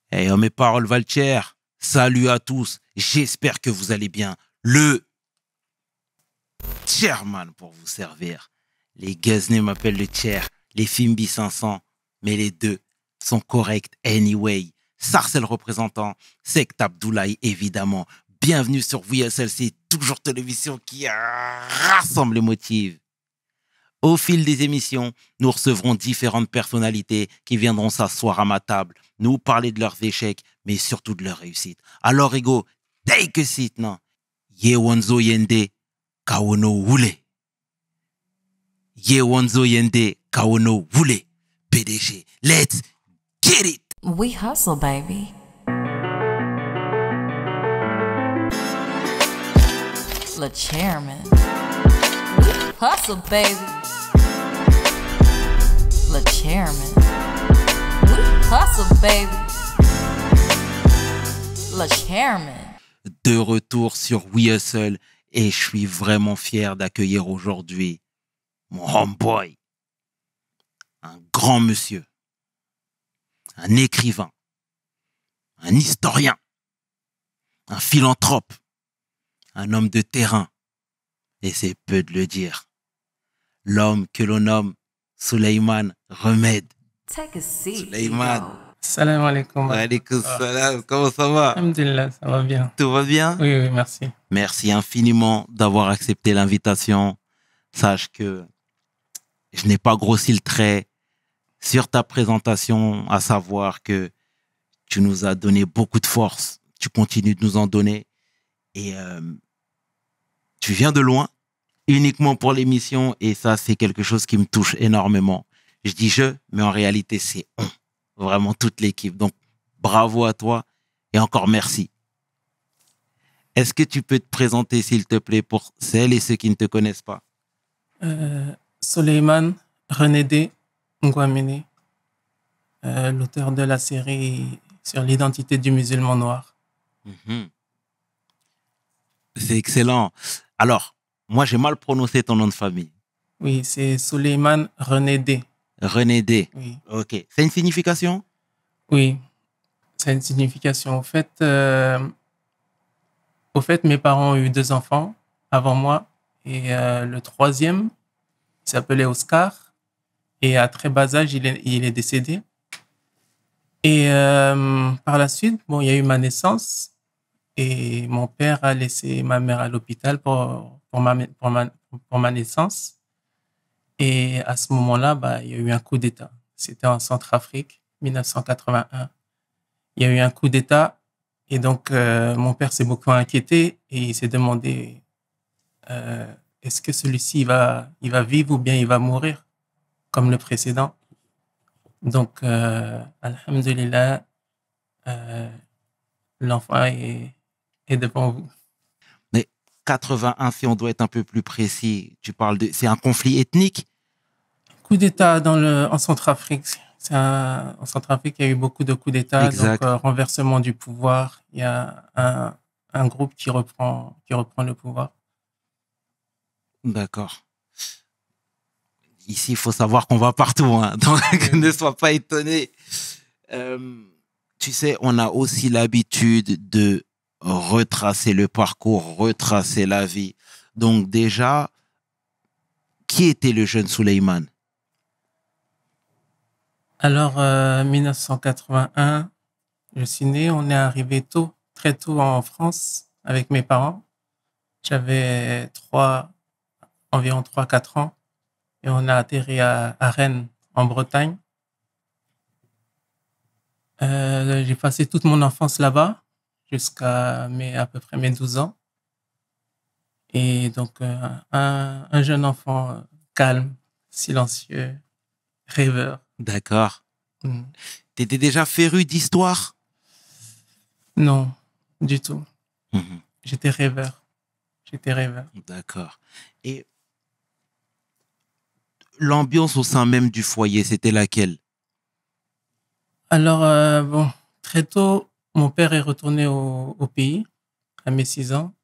Hey, mes paroles valent cher. Salut à tous. J'espère que vous allez bien. Le chairman pour vous servir. Les Guzney m'appellent le chair. Les Fimbi 500. Mais les deux sont corrects anyway. Sarcel représentant. Sect Abdoulaye évidemment. Bienvenue sur VSLC. Toujours télévision qui rassemble les motifs. Au fil des émissions, nous recevrons différentes personnalités qui viendront s'asseoir à ma table, nous parler de leurs échecs, mais surtout de leurs réussites. Alors, Ego, take a seat, non? Yewonzo Yende, Kawono Wule. Yewonzo Yende, Kawono Wule. PDG, let's get it! We hustle, baby. Le chairman. We hustle, baby. Le chairman. We hustle, baby. Le chairman. De retour sur We Hustle et je suis vraiment fier d'accueillir aujourd'hui mon homeboy, un grand monsieur, un écrivain, un historien, un philanthrope, un homme de terrain, et c'est peu de le dire. L'homme que l'on nomme Souleymane Remède. Take a seat. Souleymane. Salam alaikum. Alaikum salam. Comment ça va? Alhamdulillah, ça va bien. Tout va bien? Oui, merci. Merci infiniment d'avoir accepté l'invitation. Sache que je n'ai pas grossi le trait sur ta présentation, à savoir que tu nous as donné beaucoup de force. Tu continues de nous en donner. Et tu viens de loin, uniquement pour l'émission. Et ça, c'est quelque chose qui me touche énormément. Je dis je, mais en réalité, c'est on. Vraiment toute l'équipe. Donc, bravo à toi et encore merci. Est-ce que tu peux te présenter, s'il te plaît, pour celles et ceux qui ne te connaissent pas? Souleymane Renedé Ngouamene, l'auteur de la série sur l'identité du musulman noir. Mhm. C'est excellent. Alors, moi, j'ai mal prononcé ton nom de famille. Oui, c'est Souleymane Renedé. Renedé. Oui, Ok. C'est une signification? oui, c'est une signification. Au fait, mes parents ont eu 2 enfants avant moi et le troisième, il s'appelait Oscar et à très bas âge, il est décédé. Et par la suite, bon, il y a eu ma naissance et mon père a laissé ma mère à l'hôpital pour ma naissance. Et à ce moment-là, bah, il y a eu un coup d'État. C'était en Centrafrique, 1981. Il y a eu un coup d'État et donc mon père s'est beaucoup inquiété et il s'est demandé est-ce que celui-ci il va vivre ou bien il va mourir comme le précédent. Donc, alhamdulillah, l'enfant est devant vous. Mais 81, si on doit être un peu plus précis, tu parles de... C'est un conflit ethnique? Coup d'État en Centrafrique. En Centrafrique, il y a eu beaucoup de coups d'État. Exact. Donc, renversement du pouvoir. Il y a un groupe qui reprend le pouvoir. D'accord. Ici, il faut savoir qu'on va partout, hein. Donc, ne sois pas étonné. Tu sais, on a aussi l'habitude de retracer le parcours, retracer la vie. Donc déjà, qui était le jeune Souleymane? Alors, 1981, je suis né. On est arrivé très tôt en France avec mes parents. J'avais environ 3-4 ans. Et on a atterri à Rennes, en Bretagne. J'ai passé toute mon enfance là-bas, jusqu'à à peu près mes 12 ans. Et donc, un jeune enfant calme, silencieux, rêveur. D'accord. Mm. T'étais déjà féru d'histoire? Non, du tout. Mhm. J'étais rêveur. D'accord. Et l'ambiance au sein même du foyer, c'était laquelle? Alors, bon, très tôt, mon père est retourné au pays, à mes 6 ans.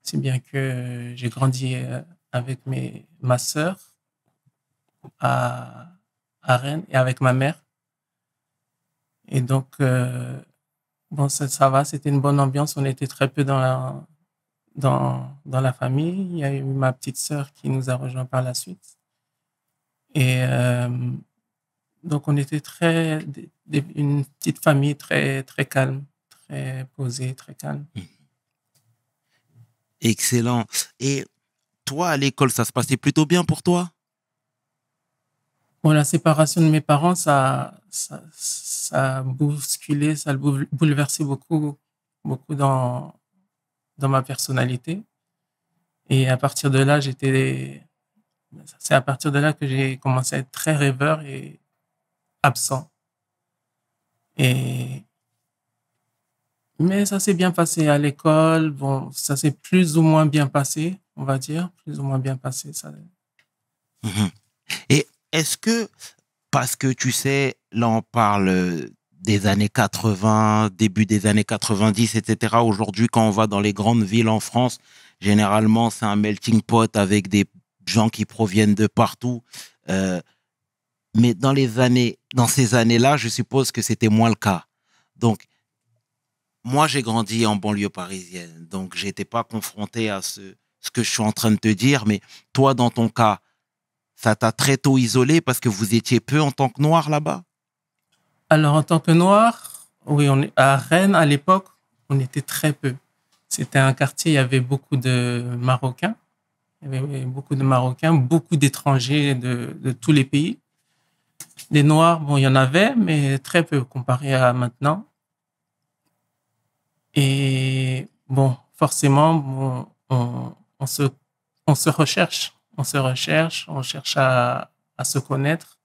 Si bien que j'ai grandi avec ma sœur à Rennes et avec ma mère. Et donc, bon, ça va, c'était une bonne ambiance. On était très peu dans la famille. Il y a eu ma petite sœur qui nous a rejoints par la suite. Et donc, on était une petite famille très, très calme, très posée, très calme. Excellent. Et toi, à l'école, ça se passait plutôt bien pour toi? Bon, la séparation de mes parents, ça a bousculé, ça a bouleversé beaucoup, beaucoup dans ma personnalité. Et à partir de là, c'est à partir de là que j'ai commencé à être très rêveur et absent. Et, mais ça s'est bien passé à l'école. Bon, ça s'est plus ou moins bien passé, on va dire, plus ou moins bien passé. Ça. Mhm. Et est-ce que, parce que tu sais, là on parle des années 80, début des années 90, etc. Aujourd'hui, quand on va dans les grandes villes en France, généralement c'est un melting pot avec des gens qui proviennent de partout. Euh, mais dans ces années-là, je suppose que c'était moins le cas. Donc, moi, j'ai grandi en banlieue parisienne, donc j'étais pas confronté à ce que je suis en train de te dire. Mais toi, dans ton cas, ça t'a très tôt isolé parce que vous étiez peu en tant que noir là-bas? Alors, en tant que noir, oui, à Rennes, à l'époque, on était très peu. C'était un quartier, il y avait beaucoup de Marocains. Il y avait beaucoup de Marocains, beaucoup d'étrangers de tous les pays. Les Noirs, bon, il y en avait, mais très peu comparé à maintenant. Et bon, forcément, bon, on se recherche. On se recherche, on cherche à se connaître.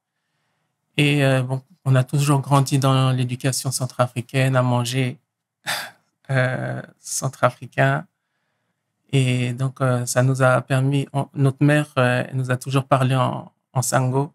Et bon, on a toujours grandi dans l'éducation centrafricaine, à manger centrafricain. Et donc, ça nous a permis, notre mère elle nous a toujours parlé en sango.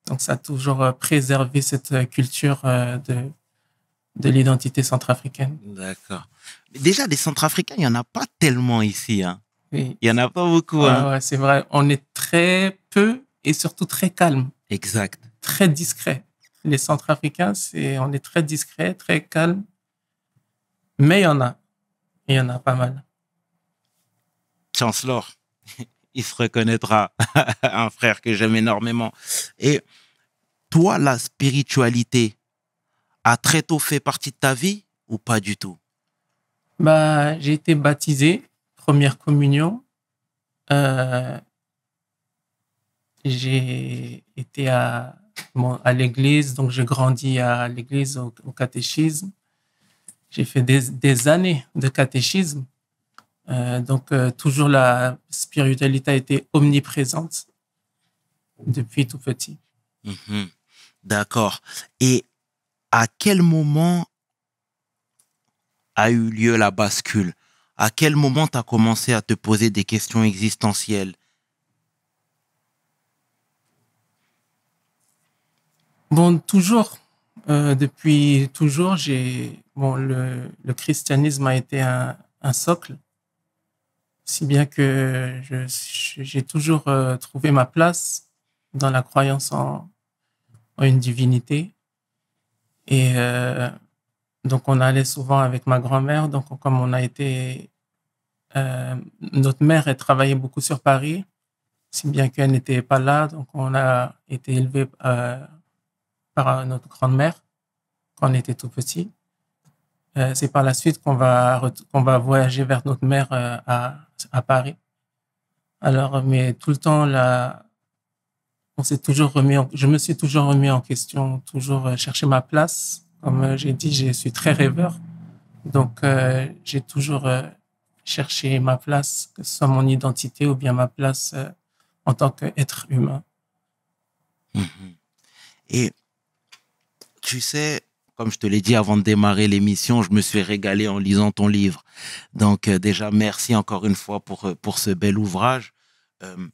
Donc, ça a toujours préservé cette culture de l'identité centrafricaine. D'accord. Mais déjà, des Centrafricains, il n'y en a pas tellement ici, hein. Oui, Il n'y en a pas beaucoup, ouais, hein. ouais, c'est vrai. On est très peu et surtout très calme, Exact. très discret. Les Centrafricains, on est très discret, très calme. Mais il y en a. Il y en a pas mal. Chancellor, il se reconnaîtra. Un frère que j'aime énormément. Et toi, la spiritualité a très tôt fait partie de ta vie ou pas du tout? Bah, j'ai été baptisé, première communion. Euh, j'ai été à l'église, donc j'ai grandi à l'église au catéchisme. J'ai fait des années de catéchisme. Donc, toujours la spiritualité a été omniprésente depuis tout petit. Mhm. D'accord. Et à quel moment a eu lieu la bascule? À quel moment tu as commencé à te poser des questions existentielles? Bon, toujours, depuis toujours, bon, le christianisme a été un socle, si bien que j'ai toujours trouvé ma place dans la croyance en une divinité. Et donc, on allait souvent avec ma grand-mère. Donc, comme on a été, notre mère, elle travaillait beaucoup sur Paris, si bien qu'elle n'était pas là. Donc, on a été élevé par notre grand-mère quand on était tout petit. C'est par la suite qu'on va voyager vers notre mère à Paris. Alors, mais tout le temps, là, je me suis toujours remis en question, toujours cherché ma place. Comme j'ai dit, je suis très rêveur. Donc, j'ai toujours cherché ma place, que ce soit mon identité ou bien ma place en tant qu'être humain. Mhm. Et tu sais, comme je te l'ai dit avant de démarrer l'émission, je me suis régalé en lisant ton livre. Donc déjà, merci encore une fois pour ce bel ouvrage. Euh,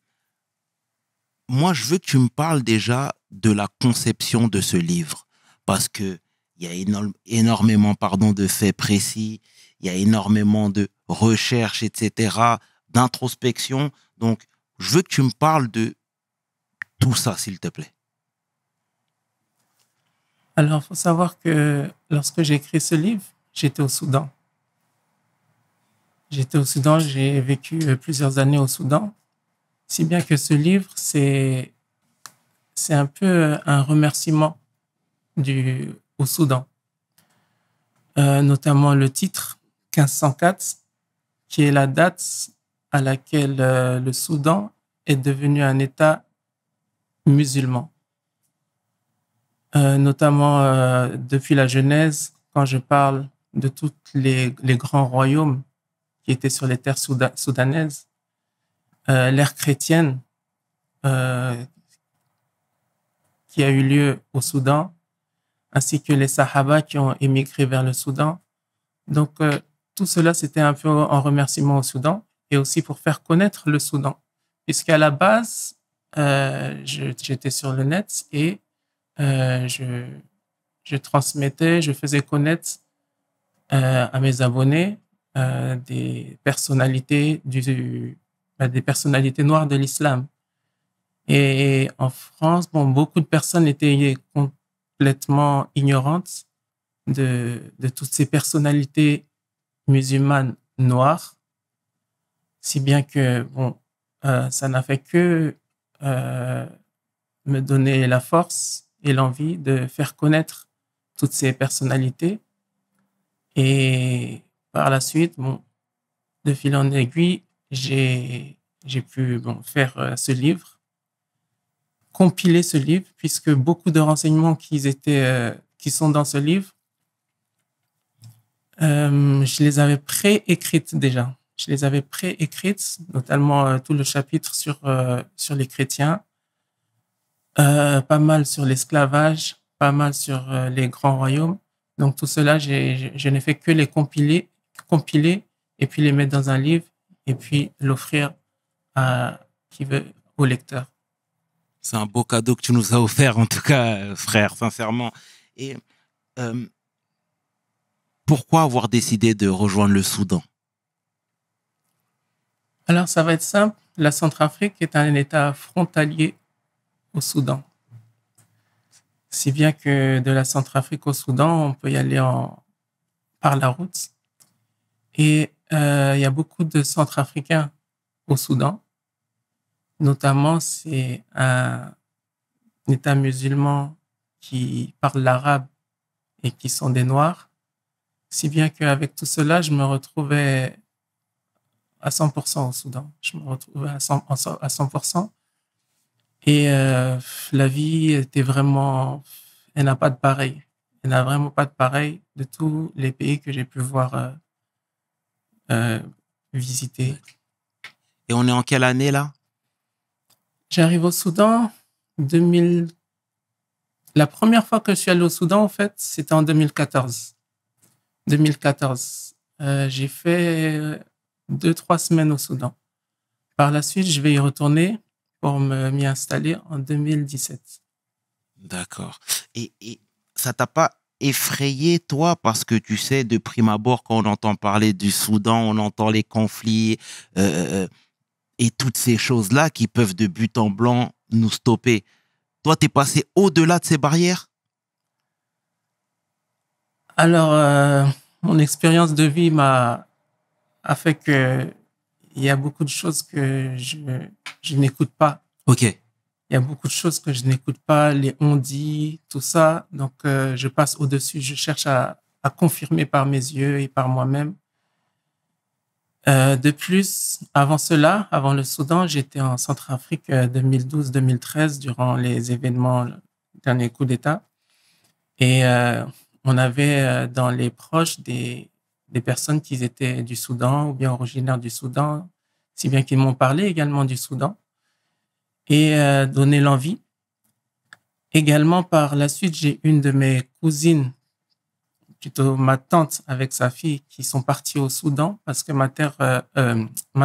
Moi, je veux que tu me parles déjà de la conception de ce livre, parce que il y a énormément, pardon, de faits précis, il y a énormément de recherches, etc., d'introspection. Donc, je veux que tu me parles de tout ça, s'il te plaît. Alors, il faut savoir que lorsque j'ai écrit ce livre, j'étais au Soudan. J'étais au Soudan, j'ai vécu plusieurs années au Soudan. Si bien que ce livre, c'est un peu un remerciement au Soudan. Notamment le titre 1504, qui est la date à laquelle le Soudan est devenu un État musulman. Notamment depuis la Genèse, quand je parle de tous les grands royaumes qui étaient sur les terres soudanaises, l'ère chrétienne qui a eu lieu au Soudan, ainsi que les Sahaba qui ont émigré vers le Soudan. Donc, tout cela, c'était un peu en remerciement au Soudan et aussi pour faire connaître le Soudan. Puisqu'à la base, j'étais sur le net et je transmettais, je faisais connaître à mes abonnés des personnalités des personnalités noires de l'islam. Et en France, beaucoup de personnes étaient complètement ignorantes de toutes ces personnalités musulmanes noires, si bien que ça n'a fait que me donner la force et l'envie de faire connaître toutes ces personnalités. Et par la suite, de fil en aiguille, j'ai pu faire ce livre, compiler ce livre, puisque beaucoup de renseignements qui sont dans ce livre, je les avais préécrites déjà. Je les avais préécrites, notamment tout le chapitre sur les chrétiens, pas mal sur l'esclavage, pas mal sur les grands royaumes. Donc tout cela, je n'ai fait que les compiler et puis les mettre dans un livre et puis l'offrir au lecteur. C'est un beau cadeau que tu nous as offert, en tout cas, frère, sincèrement. Et pourquoi avoir décidé de rejoindre le Soudan? Alors, ça va être simple. La Centrafrique est un État frontalier au Soudan. Si bien que de la Centrafrique au Soudan, on peut y aller par la route. Et il y a beaucoup de Centrafricains au Soudan. Notamment, c'est un État musulman qui parle l'arabe et qui sont des Noirs. Si bien qu'avec tout cela, je me retrouvais à 100% au Soudan. Je me retrouvais à 100%. Et la vie était vraiment... Elle n'a pas de pareil. Elle n'a vraiment pas de pareil de tous les pays que j'ai pu voir visiter. Et on est en quelle année, là? J'arrive au Soudan 2000. La première fois que je suis allé au Soudan, en fait, c'était en 2014. 2014. J'ai fait 2-3 semaines au Soudan. Par la suite, je vais y retourner pour m'y installer en 2017. D'accord. Et ça t'a pas effrayé, toi, parce que tu sais, de prime abord, quand on entend parler du Soudan, on entend les conflits et toutes ces choses-là qui peuvent de but en blanc nous stopper. Toi, t'es passé au-delà de ces barrières? Alors, mon expérience de vie a fait que il y a beaucoup de choses que je n'écoute pas. Ok. Il y a beaucoup de choses que je n'écoute pas, les on-dit, tout ça. Donc, je passe au-dessus. Je cherche à confirmer par mes yeux et par moi-même. De plus, avant cela, avant le Soudan, j'étais en Centrafrique 2012-2013 durant les événements, le dernier coup d'État. Et on avait dans les proches des personnes qui étaient du Soudan ou bien originaires du Soudan, si bien qu'ils m'ont parlé également du Soudan et donné l'envie. Également, par la suite, j'ai une de mes cousines, plutôt ma tante avec sa fille, qui sont partis au Soudan parce que ma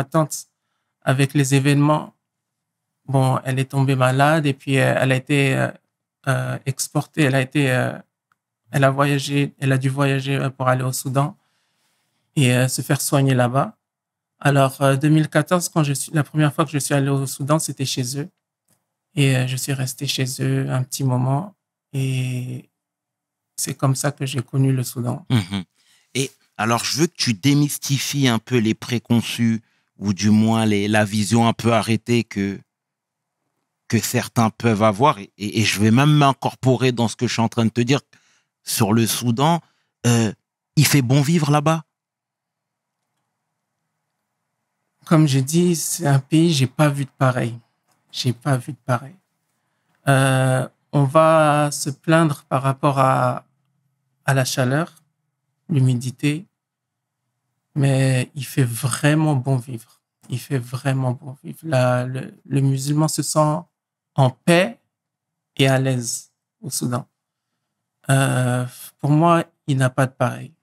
tante, avec les événements, elle est tombée malade et puis elle a été exportée, elle a dû voyager pour aller au Soudan et se faire soigner là-bas. Alors, 2014, la première fois que je suis allé au Soudan, c'était chez eux. Et je suis resté chez eux un petit moment. Et c'est comme ça que j'ai connu le Soudan. Mhm. Et alors, je veux que tu démystifies un peu les préconçus ou du moins la vision un peu arrêtée que certains peuvent avoir. Et je vais même m'incorporer dans ce que je suis en train de te dire sur le Soudan. Il fait bon vivre là-bas? Comme je dis, c'est un pays, j'ai pas vu de pareil. J'ai pas vu de pareil. On va se plaindre par rapport à la chaleur, l'humidité, mais il fait vraiment bon vivre. Il fait vraiment bon vivre. Le musulman se sent en paix et à l'aise au Soudan. Pour moi, il n'a pas de pareil.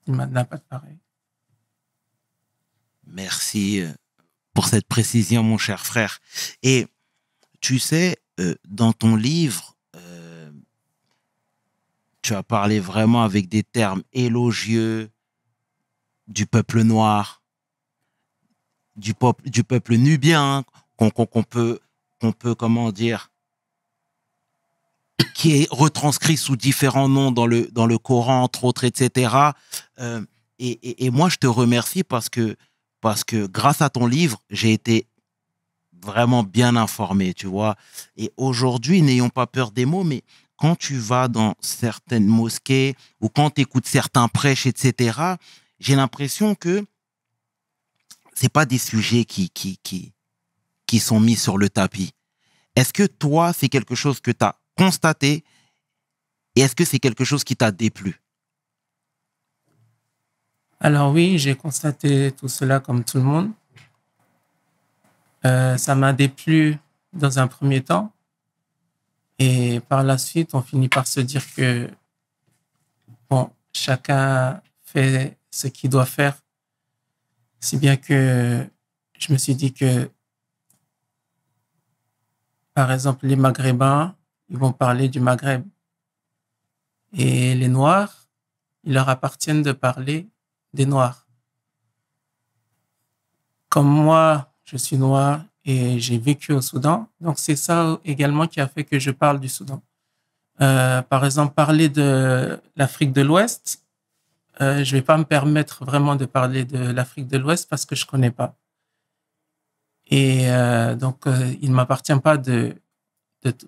Il n'a pas de pareil. Merci pour cette précision, mon cher frère. Et tu sais, dans ton livre, tu as parlé vraiment avec des termes élogieux du peuple noir, du peuple nubien, qu'on peut, comment dire, qui est retranscrit sous différents noms dans le Coran, entre autres, etc. Et moi, je te remercie parce que grâce à ton livre, j'ai été vraiment bien informé, tu vois. Et aujourd'hui, n'ayons pas peur des mots, mais quand tu vas dans certaines mosquées ou quand tu écoutes certains prêches, etc., j'ai l'impression que c'est pas des sujets qui sont mis sur le tapis. Est-ce que toi, c'est quelque chose que tu as constaté et est-ce que c'est quelque chose qui t'a déplu? Alors oui, j'ai constaté tout cela comme tout le monde. Ça m'a déplu dans un premier temps. Et par la suite, on finit par se dire que, bon, chacun fait ce qu'il doit faire. Si bien que je me suis dit que, par exemple, les Maghrébins, ils vont parler du Maghreb. Et les Noirs, il leur appartient de parler des Noirs. Comme moi, je suis noir et j'ai vécu au Soudan, donc c'est ça également qui a fait que je parle du Soudan. Par exemple, parler de l'Afrique de l'Ouest, je vais pas me permettre vraiment de parler de l'Afrique de l'Ouest parce que je connais pas. Et donc, il ne m'appartient pas de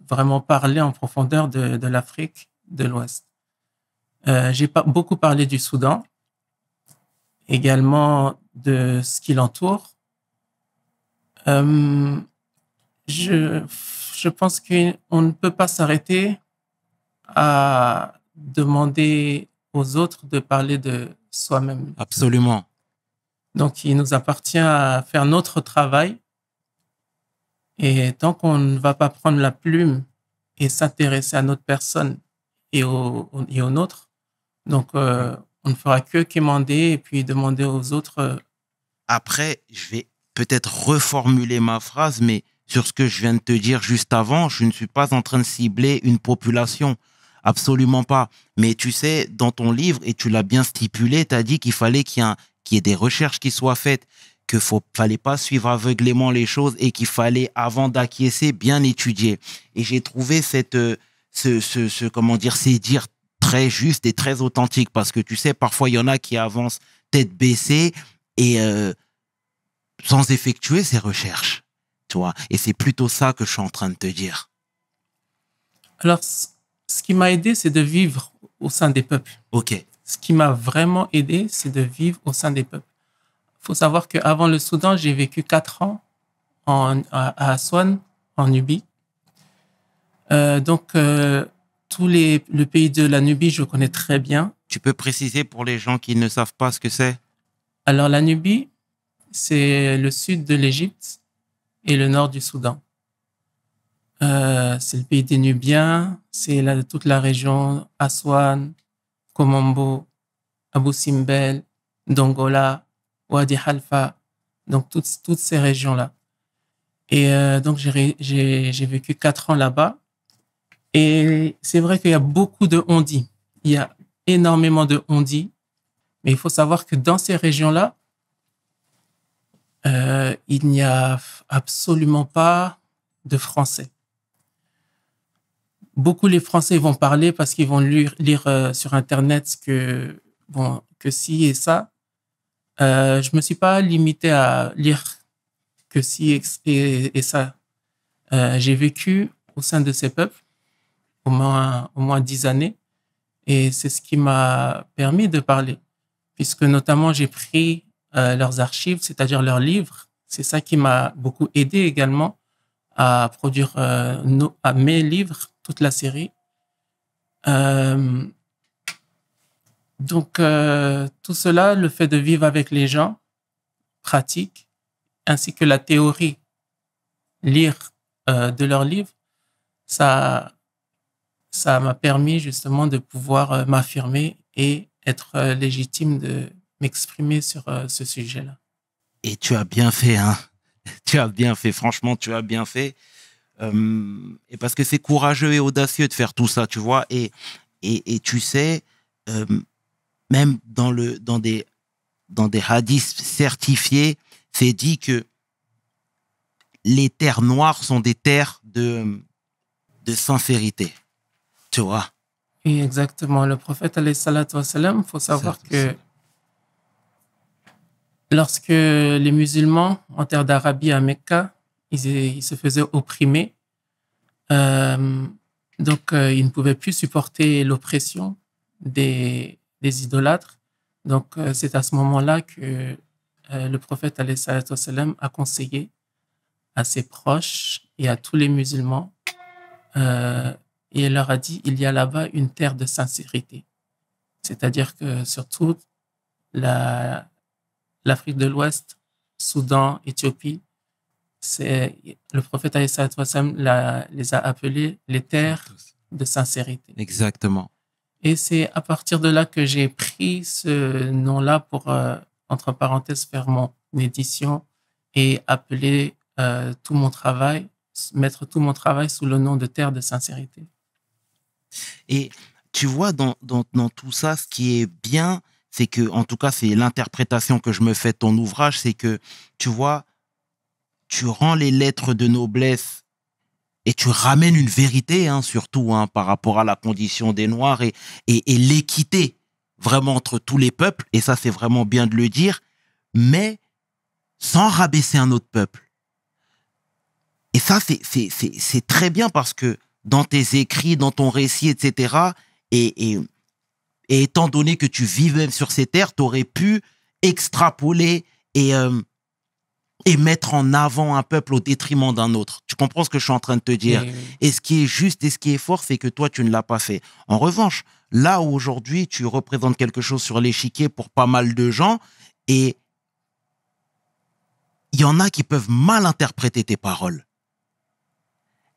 vraiment parler en profondeur de l'Afrique de l'Ouest. J'ai beaucoup parlé du Soudan, également de ce qui l'entoure. Je pense qu'on ne peut pas s'arrêter à demander aux autres de parler de soi-même. Absolument. Donc, il nous appartient à faire notre travail. Et tant qu'on ne va pas prendre la plume et s'intéresser à notre personne et aux nôtres, donc on ne fera que quémander et puis demander aux autres. Après, je vais peut-être reformuler ma phrase, mais sur ce que je viens de te dire juste avant, je ne suis pas en train de cibler une population. Absolument pas. Mais tu sais, dans ton livre, et tu l'as bien stipulé, tu as dit qu'il fallait qu'il y ait des recherches qui soient faites, qu'il fallait pas suivre aveuglément les choses et qu'il fallait, avant d'acquiescer, bien étudier. Et j'ai trouvé comment dire, ces dires très justes et très authentiques parce que tu sais, parfois il y en a qui avancent tête baissée et sans effectuer ces recherches, tu vois. Et c'est plutôt ça que je suis en train de te dire. Alors, ce qui m'a aidé, c'est de vivre au sein des peuples. Ok. Ce qui m'a vraiment aidé, c'est de vivre au sein des peuples. Il faut savoir qu'avant le Soudan, j'ai vécu 4 ans à Aswan, en Nubie. Donc, le pays de la Nubie, je connais très bien. Tu peux préciser pour les gens qui ne savent pas ce que c'est? Alors, la Nubie, c'est le sud de l'Égypte et le nord du Soudan. C'est le pays des Nubiens, c'est toute la région Aswan, Komombo, Abu Simbel, Dongola, Wadi Halfa, donc toutes ces régions-là. Et donc j'ai vécu 4 ans là-bas. Et c'est vrai qu'il y a beaucoup de on-dit. Il y a énormément de on-dit. Mais il faut savoir que dans ces régions-là, il n'y a absolument pas de français. Beaucoup les Français vont parler parce qu'ils vont lire sur Internet ce que bon, que ci et ça. Je me suis pas limité à lire que ci et ça. J'ai vécu au sein de ces peuples au moins 10 années et c'est ce qui m'a permis de parler, puisque notamment j'ai pris leurs archives, c'est-à-dire leurs livres. C'est ça qui m'a beaucoup aidé également à produire à mes livres, toute la série. Donc, tout cela, le fait de vivre avec les gens, pratique, ainsi que la théorie, lire de leurs livres, ça m'a permis justement de pouvoir m'affirmer et être légitime de m'exprimer sur ce sujet-là. Et tu as bien fait, hein. Tu as bien fait, franchement, tu as bien fait. Et parce que c'est courageux et audacieux de faire tout ça, tu vois. Et tu sais, même dans des hadiths certifiés, c'est dit que les terres noires sont des terres de sincérité, tu vois. Oui, exactement. Le prophète, alayhi salatu wassalam, il faut savoir que lorsque les musulmans, en terre d'Arabie, à Mecca, ils se faisaient opprimer, donc ils ne pouvaient plus supporter l'oppression des idolâtres. Donc c'est à ce moment-là que le prophète alayhi salatu wassalam a conseillé à ses proches et à tous les musulmans, et il leur a dit, il y a là-bas une terre de sincérité. C'est-à-dire que surtout l'Afrique de l'Ouest, Soudan, Éthiopie, le prophète alayhi salatu wassalam les a appelés les terres de sincérité. Exactement. Et c'est à partir de là que j'ai pris ce nom-là pour, entre parenthèses, faire mon édition et appeler tout mon travail, mettre tout mon travail sous le nom de terre de sincérité. Et tu vois, dans tout ça, ce qui est bien, c'est que, en tout cas, c'est l'interprétation que je me fais de ton ouvrage, c'est que, tu vois, tu rends les lettres de noblesse et tu ramènes une vérité, hein, surtout, hein, par rapport à la condition des Noirs et l'équité vraiment entre tous les peuples. Et ça, c'est vraiment bien de le dire, mais sans rabaisser un autre peuple. Et ça, c'est très bien parce que dans tes écrits, dans ton récit, etc., et étant donné que tu vis même sur ces terres, tu aurais pu extrapoler et mettre en avant un peuple au détriment d'un autre. Tu comprends ce que je suis en train de te dire? Oui. Et ce qui est juste et ce qui est fort, c'est que toi, tu ne l'as pas fait. En revanche, là où aujourd'hui, tu représentes quelque chose sur l'échiquier pour pas mal de gens, et il y en a qui peuvent mal interpréter tes paroles.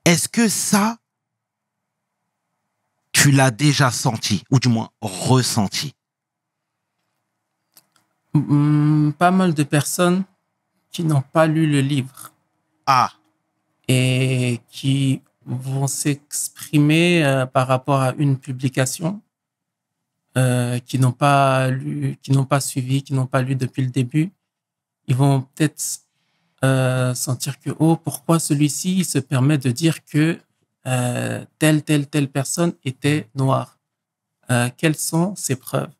Est-ce que ça, tu l'as déjà senti, ou du moins ressenti? Pas mal de personnes qui n'ont pas lu le livre et qui vont s'exprimer par rapport à une publication, qui n'ont pas lu, qui n'ont pas suivi, qui n'ont pas lu depuis le début. Ils vont peut-être sentir que, oh, pourquoi celui-ci il se permet de dire que telle personne était noire. Quelles sont ses preuves?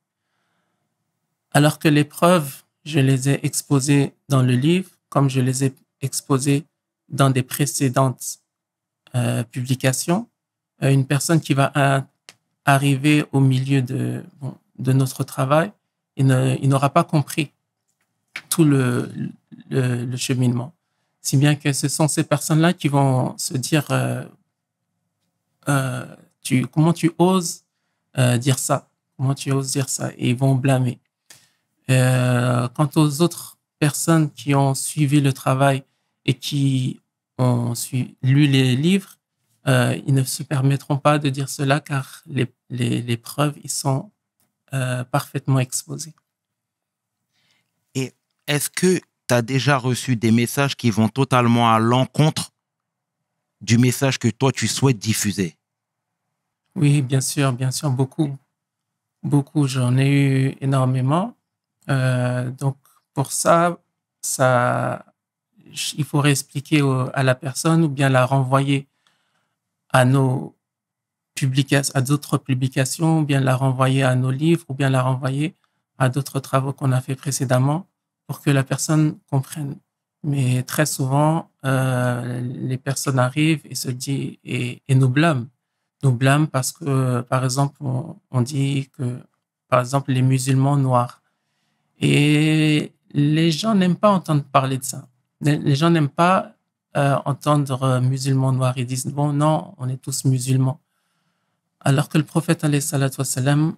Alors que les preuves, je les ai exposées dans le livre, comme je les ai exposées dans des précédentes publications. Une personne qui va arriver au milieu de notre travail, il n'aura pas compris tout le cheminement. Si bien que ce sont ces personnes-là qui vont se dire comment tu oses dire ça? Comment tu oses dire ça? Et ils vont blâmer. Quant aux autres personnes qui ont suivi le travail et qui ont lu les livres, ils ne se permettront pas de dire cela car les preuves ils sont parfaitement exposées. Et est-ce que tu as déjà reçu des messages qui vont totalement à l'encontre du message que toi tu souhaites diffuser? Oui, bien sûr, beaucoup. J'en ai eu énormément. Donc, pour ça, il faut réexpliquer à la personne ou bien la renvoyer à à d'autres publications, ou bien la renvoyer à nos livres, ou bien la renvoyer à d'autres travaux qu'on a fait précédemment pour que la personne comprenne. Mais très souvent, les personnes arrivent et se disent et nous blâment. Nous blâment parce que, par exemple, on dit que, par exemple, les musulmans noirs. Et les gens n'aiment pas entendre parler de ça. Les gens n'aiment pas entendre musulmans noirs. Ils disent, bon, non, on est tous musulmans. Alors que le prophète, alayhi salatu wassalam,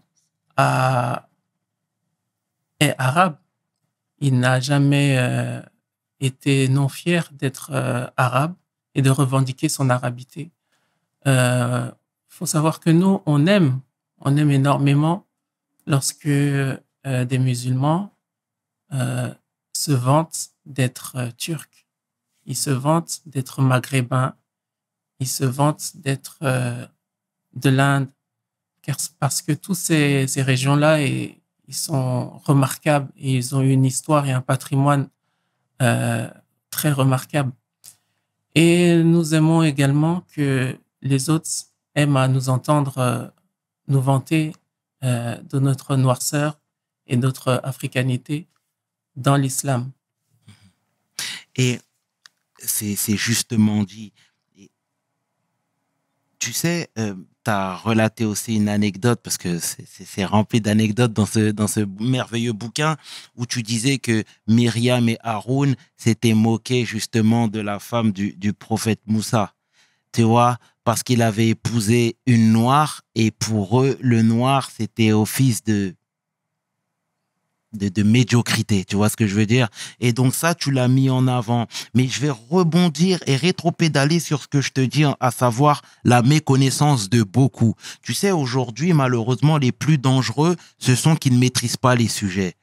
est arabe. Il n'a jamais été non fier d'être arabe et de revendiquer son arabité. Faut savoir que nous, on aime énormément lorsque des musulmans se vantent d'être turcs. Ils se vantent d'être maghrébins. Ils se vantent d'être de l'Inde. Parce que toutes ces régions-là, ils sont remarquables et ils ont une histoire et un patrimoine très remarquable. Et nous aimons également que les autres aiment à nous entendre nous vanter de notre noirceur et notre africanité dans l'islam. Et c'est justement dit. Tu sais, tu as relaté aussi une anecdote, parce que c'est rempli d'anecdotes dans ce merveilleux bouquin, où tu disais que Myriam et Haroun s'étaient moqués justement de la femme du prophète Moussa. Tu vois, parce qu'il avait épousé une noire, et pour eux, le noir, c'était office de médiocrité, tu vois ce que je veux dire? Et donc ça, tu l'as mis en avant. Mais je vais rebondir et rétropédaler sur ce que je te dis, à savoir la méconnaissance de beaucoup. Tu sais, aujourd'hui, malheureusement, les plus dangereux, ce sont qui ne maîtrisent pas les sujets.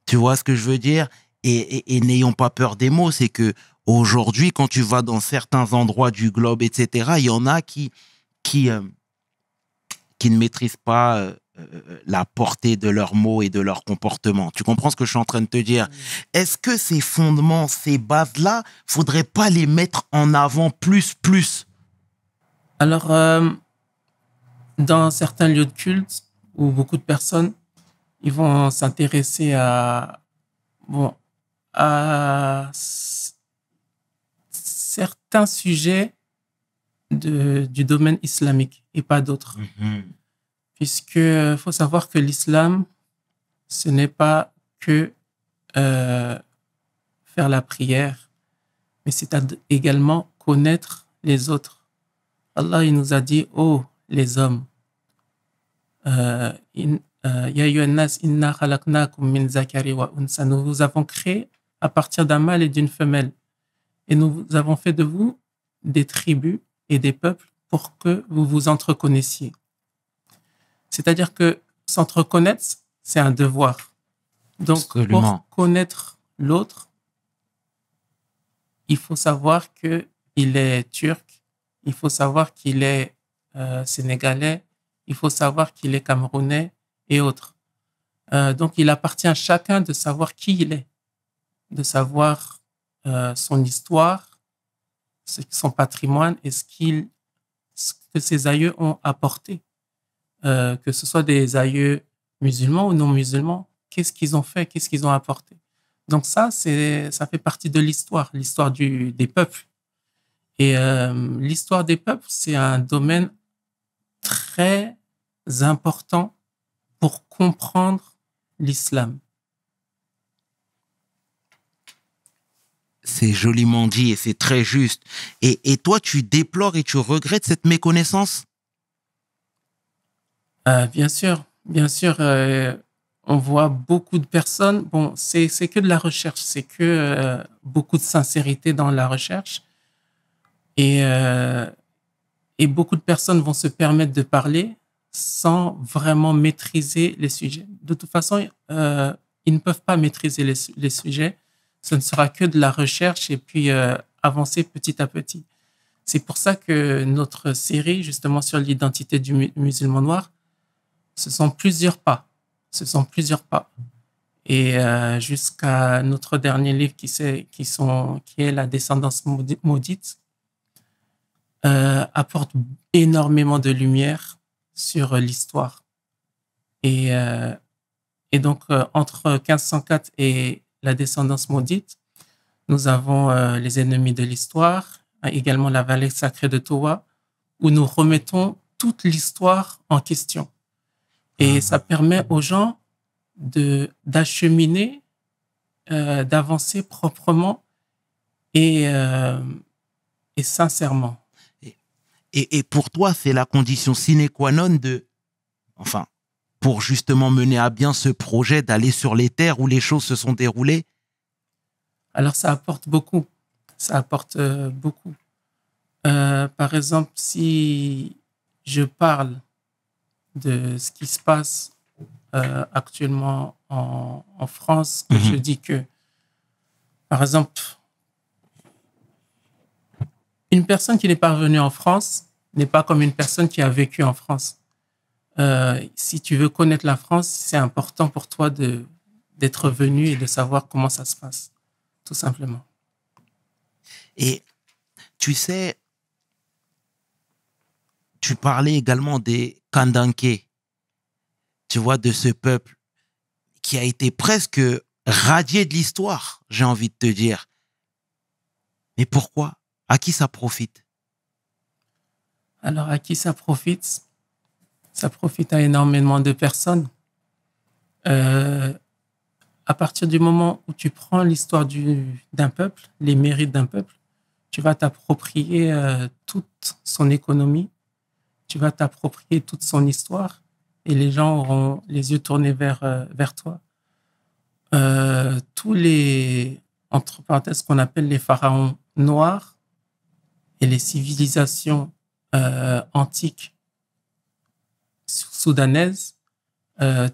Tu vois ce que je veux dire? Et n'ayons pas peur des mots, c'est que aujourd'hui, quand tu vas dans certains endroits du globe, etc., il y en a qui ne maîtrisent pas la portée de leurs mots et de leur comportement. Tu comprends ce que je suis en train de te dire? Est-ce que ces fondements, ces bases-là, faudrait pas les mettre en avant plus? Alors, dans certains lieux de culte où beaucoup de personnes, ils vont s'intéresser à certains sujets du domaine islamique et pas d'autres. Mm-hmm. Puisque faut savoir que l'islam, ce n'est pas que faire la prière, mais c'est également connaître les autres. Allah, il nous a dit, oh, les hommes, Ya ayyuhan nas, inna khalaqnakum min zakari wa unsa. Nous vous avons créé à partir d'un mâle et d'une femelle. Et nous avons fait de vous des tribus et des peuples pour que vous vous entreconnaissiez. C'est-à-dire que s'entreconnaître, c'est un devoir. Donc, absolument. pour connaître l'autre, il faut savoir qu'il est turc, il faut savoir qu'il est sénégalais, il faut savoir qu'il est camerounais et autres. Donc, il appartient à chacun de savoir qui il est, de savoir son histoire, son patrimoine et ce que ses aïeux ont apporté. Que ce soit des aïeux musulmans ou non musulmans, qu'est-ce qu'ils ont fait, qu'est-ce qu'ils ont apporté. Donc ça fait partie de l'histoire des peuples. Et l'histoire des peuples, c'est un domaine très important pour comprendre l'islam. C'est joliment dit et c'est très juste. Et toi, tu déplores et tu regrettes cette méconnaissance? Bien sûr. On voit beaucoup de personnes. Bon, c'est que de la recherche, c'est que beaucoup de sincérité dans la recherche. Et beaucoup de personnes vont se permettre de parler sans vraiment maîtriser les sujets. De toute façon, ils ne peuvent pas maîtriser les sujets. Ce ne sera que de la recherche et puis avancer petit à petit. C'est pour ça que notre série, justement, sur l'identité du musulman noir, ce sont plusieurs pas. Et jusqu'à notre dernier livre qui est La descendance maudite, apporte énormément de lumière sur l'histoire. Et Et donc, entre 1504 et la descendance maudite, nous avons les ennemis de l'histoire, également la vallée sacrée de Towa, où nous remettons toute l'histoire en question. Et ça permet aux gens d'acheminer, d'avancer proprement et sincèrement. Et pour toi, c'est la condition sine qua non pour justement mener à bien ce projet d'aller sur les terres où les choses se sont déroulées? Alors, ça apporte beaucoup. Ça apporte beaucoup. Par exemple, si je parle de ce qui se passe actuellement en France, que je dis que, par exemple, une personne qui n'est pas revenue en France n'est pas comme une personne qui a vécu en France. Si tu veux connaître la France, c'est important pour toi d'être venu et de savoir comment ça se passe, tout simplement. Et tu sais, tu parlais également des Kandanké, tu vois, de ce peuple qui a été presque radié de l'histoire, j'ai envie de te dire. Mais pourquoi? À qui ça profite? Alors, à qui ça profite? Ça profite à énormément de personnes. À partir du moment où tu prends l'histoire d'un peuple, les mérites d'un peuple, tu vas t'approprier toute son économie, tu vas t'approprier toute son histoire et les gens auront les yeux tournés vers toi. Tous les, entre parenthèses, qu'on appelle les pharaons noirs et les civilisations antiques soudanaises,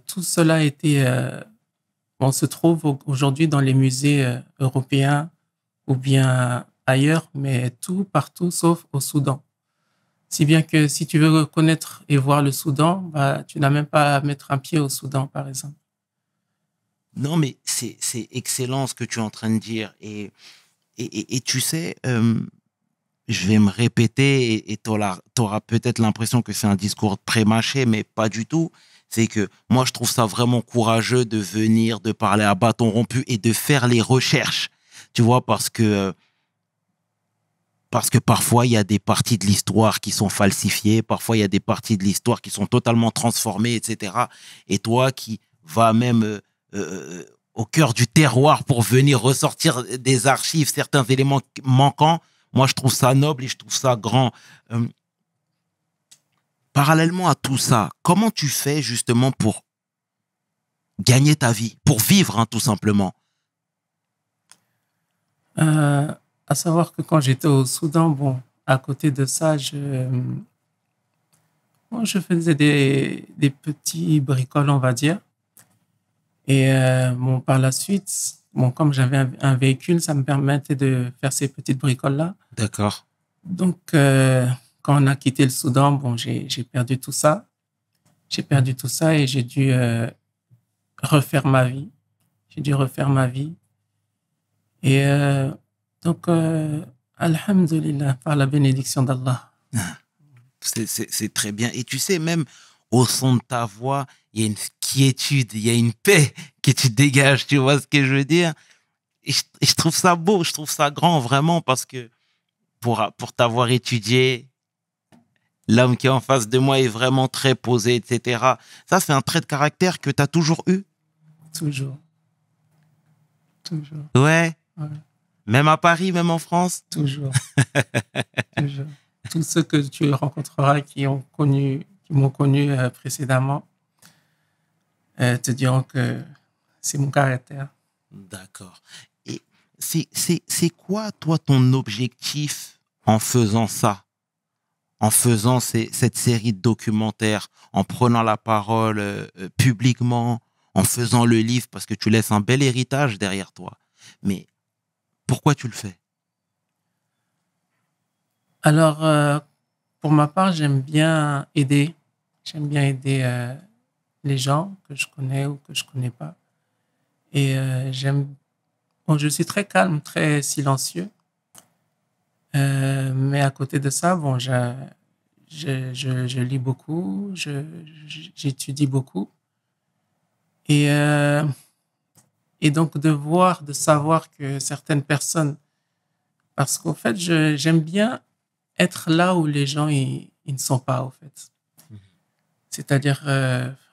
tout cela a été, on se trouve aujourd'hui dans les musées européens ou bien ailleurs, mais tout partout sauf au Soudan. Si bien que si tu veux connaître et voir le Soudan, bah, tu n'as même pas à mettre un pied au Soudan, par exemple. Non, mais c'est excellent ce que tu es en train de dire. Et tu sais, je vais me répéter et tu auras peut-être l'impression que c'est un discours pré-mâché, mais pas du tout. C'est que moi, je trouve ça vraiment courageux de venir, de parler à bâton rompu et de faire les recherches. Tu vois, parce que parfois, il y a des parties de l'histoire qui sont falsifiées, parfois, il y a des parties de l'histoire qui sont totalement transformées, etc. Et toi qui vas même au cœur du terroir pour venir ressortir des archives certains éléments manquants, moi, je trouve ça noble et je trouve ça grand. Parallèlement à tout ça, comment tu fais justement pour gagner ta vie, pour vivre, hein, tout simplement? À savoir que quand j'étais au Soudan, bon, à côté de ça, je faisais des petits bricoles, on va dire. Et bon, par la suite, bon, comme j'avais un véhicule, ça me permettait de faire ces petites bricoles-là. D'accord. Donc, quand on a quitté le Soudan, bon, j'ai perdu tout ça. J'ai perdu tout ça et j'ai dû refaire ma vie. J'ai dû refaire ma vie. Et donc, alhamdulillah, par la bénédiction d'Allah. C'est très bien. Et tu sais, même au son de ta voix, il y a une quiétude, il y a une paix que tu dégages, tu vois ce que je veux dire? Et je trouve ça beau, je trouve ça grand, vraiment, parce que pour t'avoir étudié, l'homme qui est en face de moi est vraiment très posé, etc. Ça, c'est un trait de caractère que tu as toujours eu? Toujours. Toujours. Ouais. Ouais. Même à Paris, même en France? Toujours. Toujours. Tous ceux que tu rencontreras qui m'ont connu précédemment te diront que c'est mon caractère. D'accord. Et c'est quoi, toi, ton objectif en faisant ça? En faisant cette série de documentaires, en prenant la parole publiquement, en faisant le livre, parce que tu laisses un bel héritage derrière toi. Mais pourquoi tu le fais? Alors, pour ma part, j'aime bien aider. J'aime bien aider les gens que je connais ou que je connais pas. Et bon, je suis très calme, très silencieux. Mais à côté de ça, bon, je lis beaucoup, j'étudie beaucoup. Et, euh, et donc de savoir que certaines personnes, parce qu'en fait, j'aime bien être là où les gens ils ne sont pas, au fait. C'est-à-dire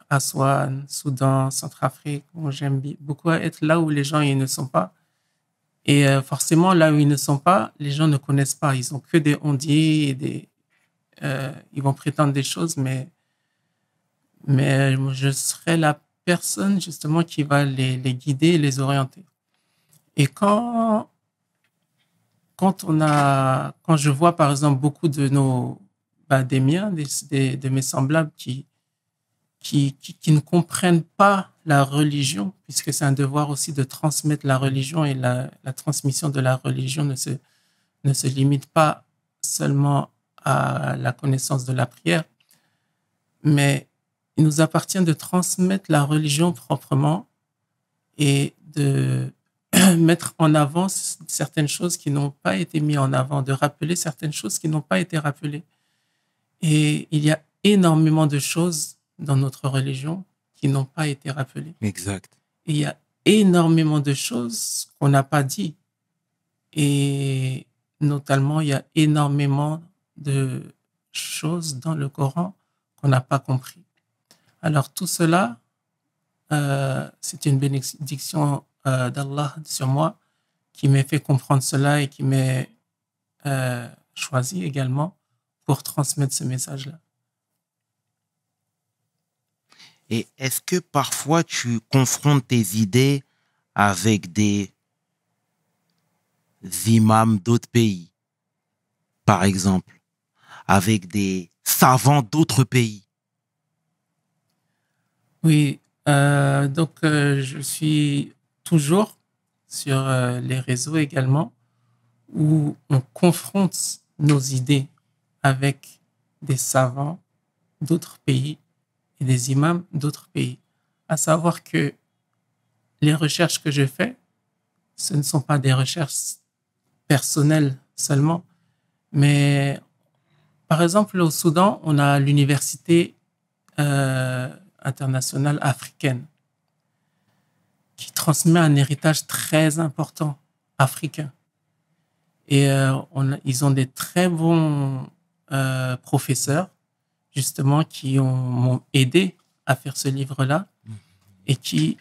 Aswan, Soudan, Centrafrique. Moi, beaucoup être là où les gens ils ne sont pas. Et forcément, là où ils ne sont pas, les gens ne connaissent pas. Ils ont que des on-dit et ils vont prétendre des choses, mais je serai la personne justement qui va les guider et les orienter. Et quand je vois par exemple beaucoup de des miens, de mes semblables qui ne comprennent pas la religion, puisque c'est un devoir aussi de transmettre la religion, et la transmission de la religion ne se limite pas seulement à la connaissance de la prière, mais il nous appartient de transmettre la religion proprement et de mettre en avant certaines choses qui n'ont pas été mises en avant, de rappeler certaines choses qui n'ont pas été rappelées. Et il y a énormément de choses dans notre religion qui n'ont pas été rappelées. Exact. Et il y a énormément de choses qu'on n'a pas dit. Et notamment, il y a énormément de choses dans le Coran qu'on n'a pas compris. Alors tout cela, c'est une bénédiction d'Allah sur moi qui m'a fait comprendre cela et qui m'a choisi également pour transmettre ce message-là. Et est-ce que parfois tu confrontes tes idées avec des imams d'autres pays, par exemple, avec des savants d'autres pays? Oui, je suis toujours sur les réseaux également où on confronte nos idées avec des savants d'autres pays et des imams d'autres pays. À savoir que les recherches que je fais, ce ne sont pas des recherches personnelles seulement, mais par exemple au Soudan, on a l'université internationale africaine qui transmet un héritage très important africain. Et ils ont des très bons professeurs, justement, qui m'ont aidé à faire ce livre-là et qui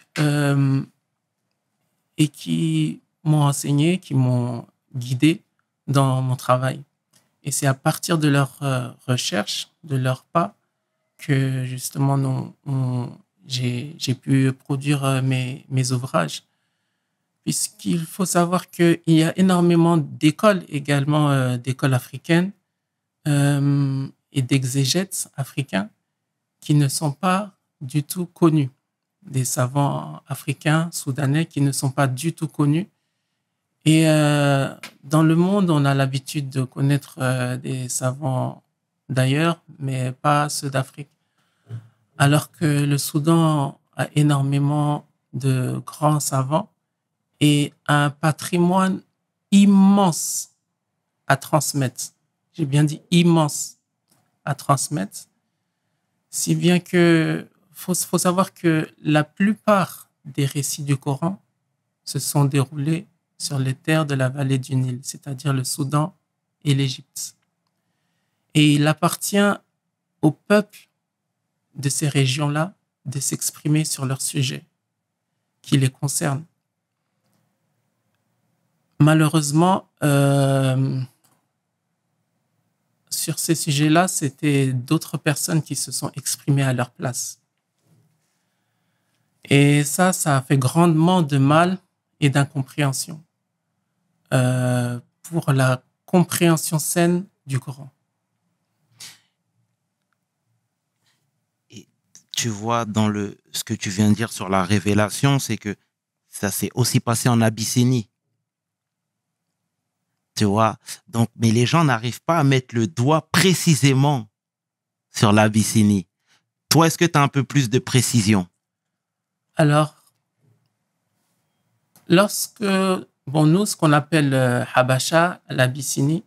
m'ont enseigné, qui m'ont guidé dans mon travail. Et c'est à partir de leurs recherches, de leurs pas, que justement j'ai pu produire mes ouvrages. Puisqu'il faut savoir qu'il y a énormément d'écoles également, d'écoles africaines et d'exégètes africains qui ne sont pas du tout connus. Des savants africains, soudanais qui ne sont pas du tout connus. Et dans le monde, on a l'habitude de connaître des savants d'ailleurs, mais pas ceux d'Afrique. Alors que le Soudan a énormément de grands savants et un patrimoine immense à transmettre. J'ai bien dit immense à transmettre. Si bien que faut savoir que la plupart des récits du Coran se sont déroulés sur les terres de la vallée du Nil, c'est-à-dire le Soudan et l'Égypte. Et il appartient au peuple de ces régions-là de s'exprimer sur leurs sujets qui les concernent. Malheureusement, sur ces sujets-là, c'était d'autres personnes qui se sont exprimées à leur place. Et ça a fait grandement de mal et d'incompréhension pour la compréhension saine du Coran. Et tu vois, ce que tu viens de dire sur la révélation, c'est que ça s'est aussi passé en Abyssinie. Tu vois, donc, mais les gens n'arrivent pas à mettre le doigt précisément sur l'Abyssinie. Toi, est-ce que tu as un peu plus de précision? Alors, nous, ce qu'on appelle Habasha, l'Abyssinie,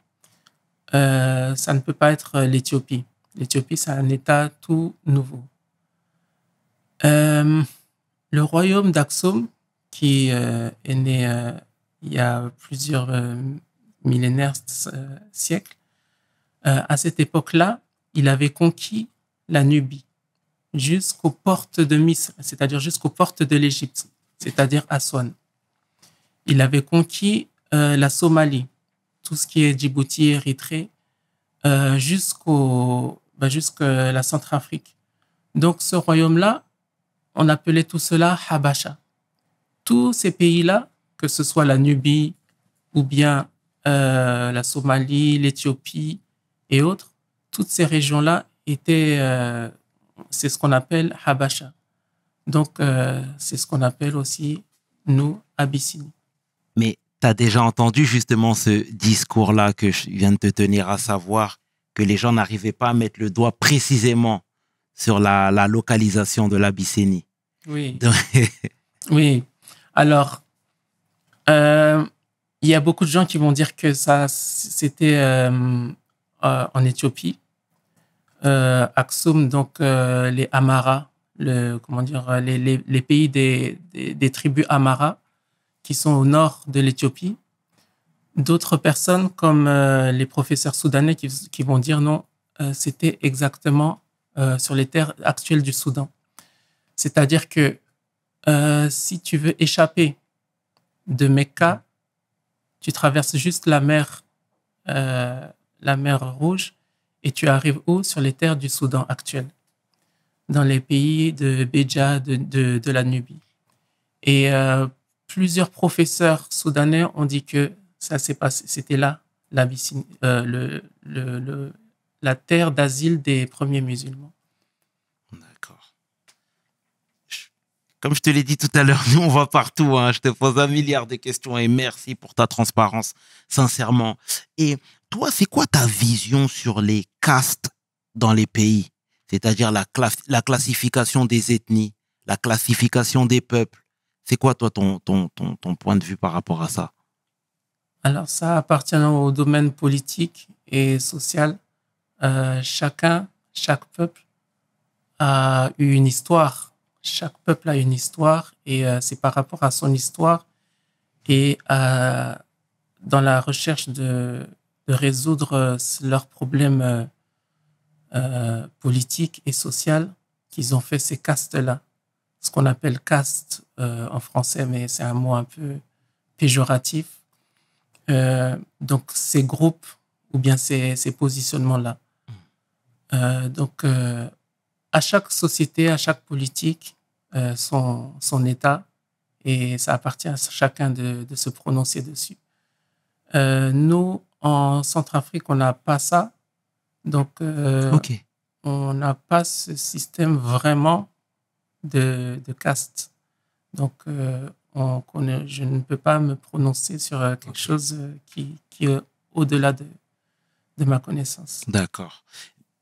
ça ne peut pas être l'Éthiopie. L'Éthiopie, c'est un État tout nouveau. Le royaume d'Aksum, qui est né il y a plusieurs millénaires, siècles, à cette époque-là, il avait conquis la Nubie jusqu'aux portes de Misr, c'est-à-dire jusqu'aux portes de l'Égypte, c'est-à-dire Aswan. Il avait conquis la Somalie, tout ce qui est Djibouti, Érythrée, jusqu'à la Centrafrique. Donc, ce royaume-là, on appelait tout cela Habasha. Tous ces pays-là, que ce soit la Nubie ou bien la Somalie, l'Éthiopie et autres, toutes ces régions-là étaient, c'est ce qu'on appelle Habasha. Donc, c'est ce qu'on appelle aussi, nous, Abyssinie. Mais tu as déjà entendu justement ce discours-là que je viens de te tenir, à savoir que les gens n'arrivaient pas à mettre le doigt précisément sur la localisation de l'Abyssinie. Oui. Donc, Oui. Alors, il y a beaucoup de gens qui vont dire que ça, c'était en Éthiopie. Aksum, donc les Amara, les pays des tribus Amara qui sont au nord de l'Éthiopie. D'autres personnes, comme les professeurs soudanais, qui vont dire non, c'était exactement sur les terres actuelles du Soudan. C'est-à-dire que si tu veux échapper de Mecca, tu traverses juste la mer Rouge et tu arrives où? Sur les terres du Soudan actuel, dans les pays de Béja, de la Nubie. Et plusieurs professeurs soudanais ont dit que ça s'est passé, c'était là l'Abyssinie, la terre d'asile des premiers musulmans. d'accord. Comme je te l'ai dit tout à l'heure, nous, on va partout, hein. Je te pose 1 milliard de questions et merci pour ta transparence, sincèrement. Et toi, c'est quoi ta vision sur les castes dans les pays? C'est-à-dire la classification des ethnies, la classification des peuples. C'est quoi, toi, ton point de vue par rapport à ça? Alors, ça appartient au domaine politique et social. Chaque peuple a eu une histoire. Chaque peuple a une histoire et c'est par rapport à son histoire et dans la recherche de résoudre leurs problèmes politiques et sociaux qu'ils ont fait ces castes-là. Ce qu'on appelle caste en français, mais c'est un mot un peu péjoratif. Donc, ces groupes ou bien ces positionnements-là. Donc, à chaque société, à chaque politique, son état, et ça appartient à chacun de se prononcer dessus. Nous, en Centrafrique, on n'a pas ça. Donc, Ok. on n'a pas ce système vraiment de caste. Donc, je ne peux pas me prononcer sur quelque chose qui est au-delà de ma connaissance. D'accord.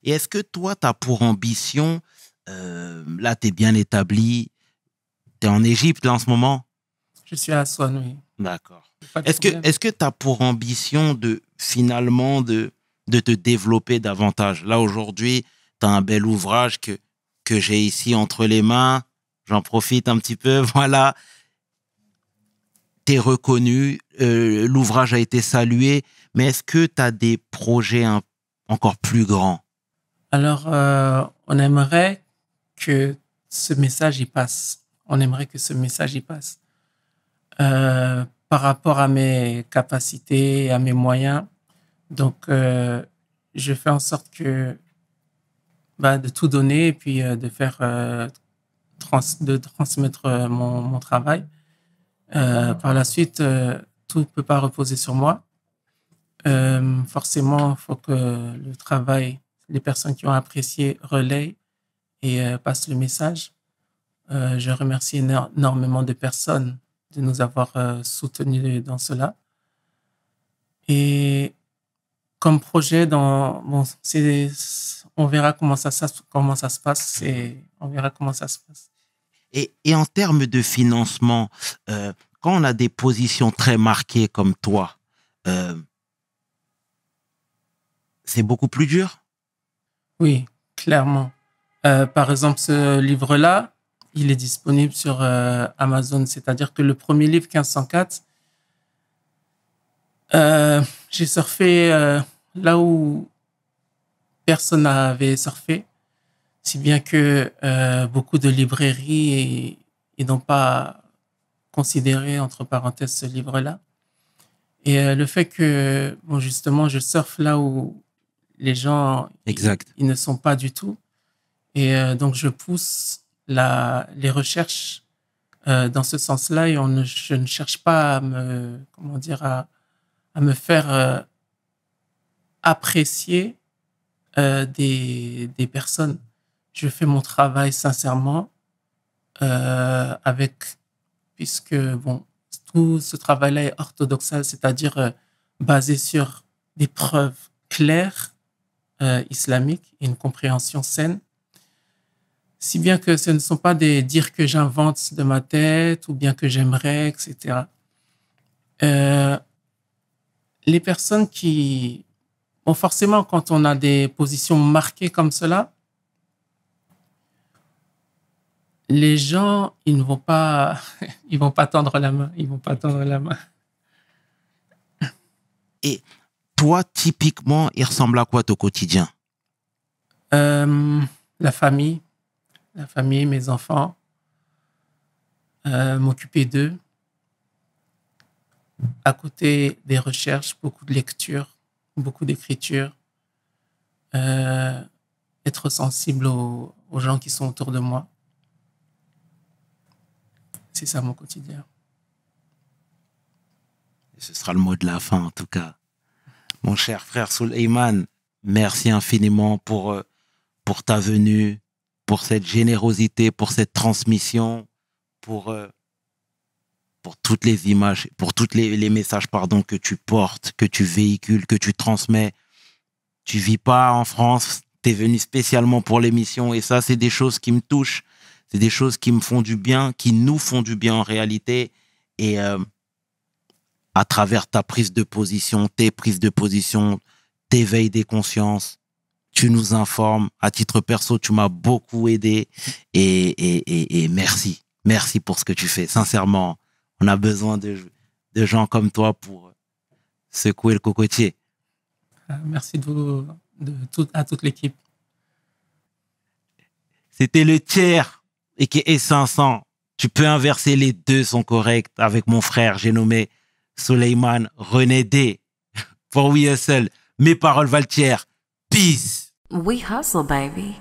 Et est-ce que toi, tu as pour ambition, là, tu es bien établi, tu es en Égypte là, en ce moment? Je suis à Aswan, oui. D'accord. Pas de Est-ce problème. que tu as pour ambition finalement de te développer davantage? Là, aujourd'hui, tu as un bel ouvrage que j'ai ici entre les mains. J'en profite un petit peu. Voilà. Tu es reconnu. L'ouvrage a été salué. Mais est-ce que tu as des projets encore plus grands? Alors, on aimerait que ce message y passe. On aimerait que ce message y passe. Par rapport à mes capacités, à mes moyens. Donc, je fais en sorte de tout donner et puis de transmettre mon travail. Par la suite, tout ne peut pas reposer sur moi. Forcément, il faut que le travail, les personnes qui ont apprécié relayent et passent le message. Je remercie énormément de personnes de nous avoir soutenus dans cela. Et comme projet, on verra comment ça se passe. On verra comment ça se passe. Et en termes de financement, quand on a des positions très marquées comme toi, c'est beaucoup plus dur? Oui, clairement. Par exemple, ce livre-là, il est disponible sur Amazon. C'est-à-dire que le premier livre, 1504, j'ai surfé là où personne n'avait surfé, si bien que beaucoup de librairies n'ont pas considéré, entre parenthèses, ce livre-là. Et le fait que, bon, justement, je surfe là où les gens, Exact. ils ne sont pas du tout. Et donc, je pousse les recherches dans ce sens-là et je ne cherche pas à me, comment dire, à me faire apprécier des personnes. Je fais mon travail sincèrement puisque, bon, tout ce travail-là est orthodoxal, c'est-à-dire basé sur des preuves claires islamiques et une compréhension saine. Si bien que ce ne sont pas des dires que j'invente de ma tête ou bien que j'aimerais, etc. Les personnes qui... Bon, forcément, quand on a des positions marquées comme cela, les gens, ils ne vont pas, ils vont pas tendre la main. Ils vont pas tendre la main. Et toi, typiquement, il ressemble à quoi ton quotidien? La famille, mes enfants, m'occuper d'eux. À côté des recherches, beaucoup de lectures, beaucoup d'écriture. Être sensible aux gens qui sont autour de moi. C'est ça mon quotidien. Ce sera le mot de la fin, en tout cas. Mon cher frère Souleymane, merci infiniment pour ta venue, pour cette générosité, pour cette transmission, pour toutes les images, pour tous les messages que tu portes, que tu véhicules, que tu transmets. Tu vis pas en France, tu es venu spécialement pour l'émission et ça, c'est des choses qui me touchent. C'est des choses qui me font du bien, qui nous font du bien en réalité. Et à travers ta prise de position, tes prises de position, t'éveilles des consciences, tu nous informes. À titre perso, tu m'as beaucoup aidé. Et merci. Merci pour ce que tu fais. Sincèrement, on a besoin de gens comme toi pour secouer le cocotier. Merci à toute l'équipe. C'était le tiers et qui est 500. Tu peux inverser, les deux sont corrects. Avec mon frère, j'ai nommé Souleymane René D. For We Hustle. Mes paroles valent tiers. Peace. We hustle, baby.